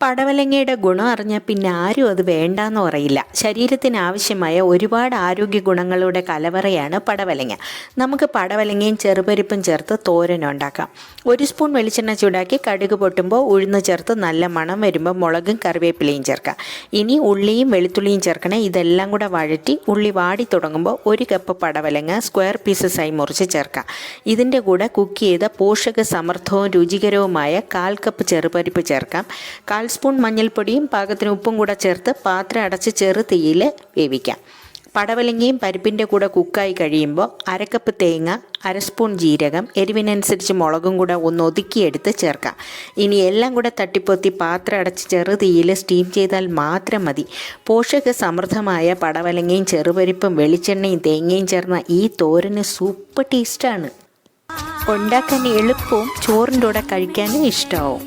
പടവലങ്ങയുടെ ഗുണം അറിഞ്ഞാൽ പിന്നെ ആരും അത് വേണ്ടാന്ന് പറയില്ല. ശരീരത്തിന് ആവശ്യമായ ഒരുപാട് ആരോഗ്യ ഗുണങ്ങളുടെ കലവറയാണ് പടവലങ്ങ. നമുക്ക് പടവലങ്ങയും ചെറുപരിപ്പും ചേർത്ത് തോരൻ ഉണ്ടാക്കാം. 1 സ്പൂൺ വെളിച്ചെണ്ണ ചൂടാക്കി കടുക് പൊട്ടുമ്പോൾ ഉഴുന്ന് ചേർത്ത് നല്ല മണം വരുമ്പോൾ മുളകും കറിവേപ്പിലയും ചേർക്കാം. ഇനി ഉള്ളിയും വെളുത്തുള്ളിയും ചേർക്കണം. ഇതെല്ലാം കൂടെ വഴറ്റി ഉള്ളി വാടി തുടങ്ങുമ്പോൾ 1 കപ്പ് പടവലങ്ങ സ്ക്വയർ പീസസായി മുറിച്ച് ചേർക്കാം. ഇതിൻ്റെ കൂടെ കുക്ക് ചെയ്ത പോഷക സമൃദ്ധവും രുചികരവുമായ 1/4 കപ്പ് ചെറുപരിപ്പ് ചേർക്കാം. 1/4 സ്പൂൺ മഞ്ഞൾപ്പൊടിയും പാകത്തിന് ഉപ്പും കൂടെ ചേർത്ത് പാത്രം അടച്ച് ചെറു തീയിൽ വേവിക്കാം. പടവലങ്ങയും പരിപ്പിൻ്റെ കൂടെ കുക്കായി കഴിയുമ്പോൾ 1/2 കപ്പ് തേങ്ങ, 1/2 സ്പൂൺ ജീരകം, എരിവിനനുസരിച്ച് മുളകും കൂടെ ഒന്ന് ഒതുക്കിയെടുത്ത് ചേർക്കാം. ഇനി എല്ലാം കൂടെ തട്ടിപ്പൊത്തി പാത്രം അടച്ച് ചെറു തീയിൽ സ്റ്റീം ചെയ്താൽ മാത്രം മതി. പോഷക സമൃദ്ധമായ പടവലങ്ങയും ചെറുപരിപ്പും വെളിച്ചെണ്ണയും തേങ്ങയും ചേർന്ന ഈ തോരന് സൂപ്പർ ടേസ്റ്റാണ്. ഉണ്ടാക്കാൻ എളുപ്പവും ചോറിൻ്റെ കൂടെ കഴിക്കാനും ഇഷ്ടമാവും.